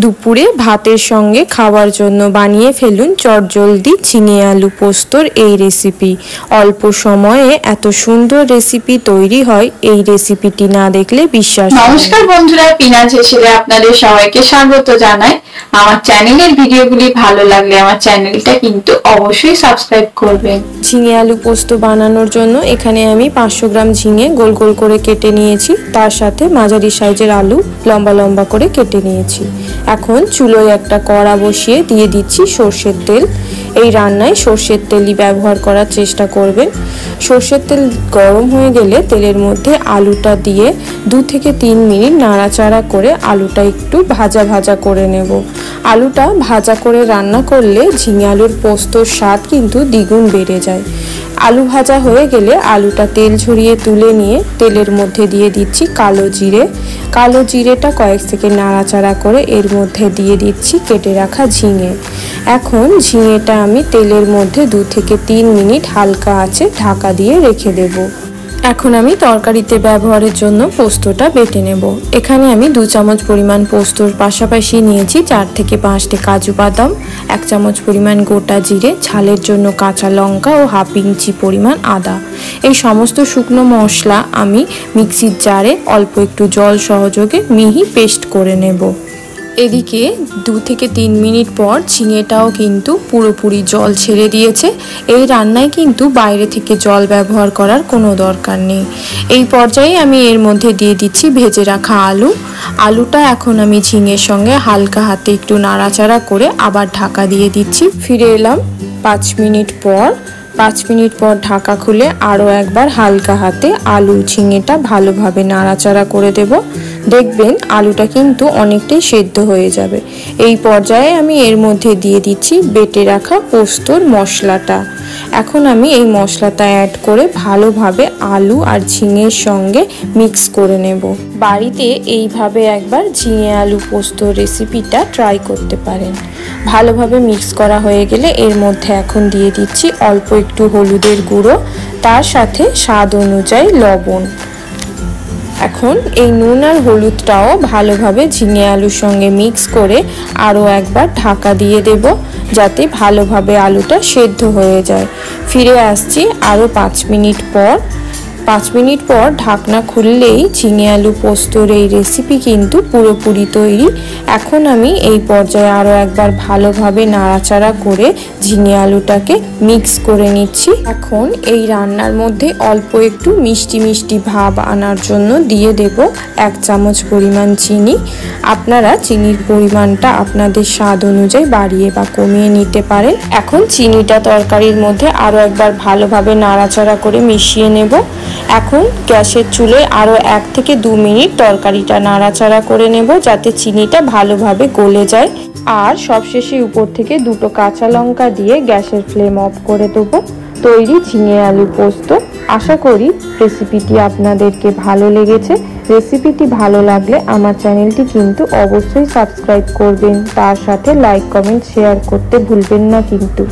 দুপুরে ভাতের সঙ্গে খাওয়ার জন্য বানিয়ে ফেলুন চটজলদি ঝিঙে আলু পোস্তর এই রেসিপি। অল্প সময়ে এত সুন্দর রেসিপি তৈরি হয়, এই রেসিপিটি না দেখলে বিশ্বাস। নমস্কার বন্ধুরা, পিনাজ হেসেলে আপনাদের সবাইকে স্বাগত জানাই। আমার চ্যানেলের ভিডিওগুলি ভালো লাগলে আমার চ্যানেলটা কিন্তু অবশ্যই সাবস্ক্রাইব করবেন। ঝিঙে আলু পোস্ত বানানোর জন্য এখানে আমি 500 গ্রাম ঝিঙে গোল গোল করে কেটে নিয়েছি, তার সাথে মাঝারি সাইজের আলু লম্বা লম্বা করে কেটে নিয়েছি। এখন চুলোয় একটা কড়া বসিয়ে দিয়ে দিচ্ছি সর্ষের তেল। এই রান্নায় সর্ষের তেলই ব্যবহার করার চেষ্টা করবেন। সর্ষের তেল গরম হয়ে গেলে তেলের মধ্যে আলুটা দিয়ে 2 থেকে 3 মিনিট নাড়াচাড়া করে আলুটা একটু ভাজা ভাজা করে নেব। আলুটা ভাজা করে রান্না করলে ঝিঙে আলুর পোস্তর স্বাদ কিন্তু দ্বিগুণ বেড়ে যায়। আলু ভাজা হয়ে গেলে আলুটা তেল ঝরিয়ে তুলে নিয়ে তেলের মধ্যে দিয়ে দিচ্ছি কালো জিরে। কালো জিরেটা কয়েক সেকেন্ড নাড়াচাড়া করে এর মধ্যে দিয়ে দিচ্ছি কেটে রাখা ঝিঙে। এখন ঝিঙেটা আমি তেলের মধ্যে 2 থেকে 3 মিনিট হালকা আঁচে ঢাকা দিয়ে রেখে দেব। এখন আমি তরকারিতে ব্যবহারের জন্য পোস্তটা বেটে নেব। এখানে আমি 2 চামচ পরিমাণ পোস্তর পাশাপাশি নিয়েছি 4 থেকে 5টি কাজু বাদাম, 1 চামচ পরিমাণ গোটা জিরে, ঝালের জন্য কাঁচা লঙ্কা ও হাফ ইঞ্চি পরিমাণ আদা। এই সমস্ত শুকনো মশলা আমি মিক্সির জারে অল্প একটু জল সহযোগে মিহি পেস্ট করে নেব। এদিকে 2 থেকে 3 মিনিট পর ঝিঙেটাও কিন্তু পুরোপুরি জল ছেড়ে দিয়েছে। এই রান্নায় কিন্তু বাইরে থেকে জল ব্যবহার করার কোনো দরকার নেই। এই পর্যায়ে আমি এর মধ্যে দিয়ে দিচ্ছি ভেজে রাখা আলু। আলুটা এখন আমি ঝিঙের সঙ্গে হালকা হাতে একটু নাড়াচাড়া করে আবার ঢাকা দিয়ে দিচ্ছি। ফিরে এলাম 5 মিনিট পর। 5 মিনিট পর ঢাকা খুলে আরও একবার হালকা হাতে আলু ঝিঙেটা ভালোভাবে নাড়াচাড়া করে দেব। দেখবেন আলুটা কিন্তু অনেকটাই সেদ্ধ হয়ে যাবে। এই পর্যায়ে আমি এর মধ্যে দিয়ে দিচ্ছি বেটে রাখা পোস্তর মশলাটা। এখন আমি এই মশলাটা অ্যাড করে ভালোভাবে আলু আর ঝিঙের সঙ্গে মিক্স করে নেব। বাড়িতে এইভাবে একবার ঝিঙে আলু পোস্ত রেসিপিটা ট্রাই করতে পারেন। ভালোভাবে মিক্স করা হয়ে গেলে এর মধ্যে এখন দিয়ে দিচ্ছি অল্প একটু হলুদের গুঁড়ো, তার সাথে স্বাদ অনুযায়ী লবণ। এখন এই নুন আর হলুদটাও ভালোভাবে ঝিঙে আলুর সঙ্গে মিক্স করে আরও একবার ঢাকা দিয়ে দেব, যাতে ভালোভাবে আলুটা সেদ্ধ হয়ে যায়। ফিরে আসছি আরও 5 মিনিট পর। 5 মিনিট পর ঢাকনা খুললেই ঝিঙে আলু পোস্তর এই রেসিপি কিন্তু পুরোপুরি তৈরি। এখন আমি এই পর্যায়ে আরও একবার ভালোভাবে নাড়াচাড়া করে ঝিঙে আলুটাকে মিক্স করে নিচ্ছি। এখন এই রান্নার মধ্যে অল্প একটু মিষ্টি মিষ্টি ভাব আনার জন্য দিয়ে দেব 1 চামচ পরিমাণ চিনি। আপনারা চিনির পরিমাণটা আপনাদের স্বাদ অনুযায়ী বাড়িয়ে বা কমিয়ে নিতে পারেন। এখন চিনিটা তরকারির মধ্যে আরও একবার ভালোভাবে নাড়াচাড়া করে মিশিয়ে নেব। এখন গ্যাসের চুলোয় আরও 1 থেকে 2 মিনিট তরকারিটা নাড়াচাড়া করে নেব, যাতে চিনিটা ভালোভাবে গলে যায়। আর সবশেষে উপর থেকে 2টো কাঁচা লঙ্কা দিয়ে গ্যাসের ফ্লেম অফ করে দেবো। তৈরি ঝিঙে আলু পোস্ত। আশা করি রেসিপিটি আপনাদেরকে ভালো লেগেছে। রেসিপিটি ভালো লাগলে আমার চ্যানেলটি কিন্তু অবশ্যই সাবস্ক্রাইব করবেন, তার সাথে লাইক কমেন্ট শেয়ার করতে ভুলবেন না কিন্তু।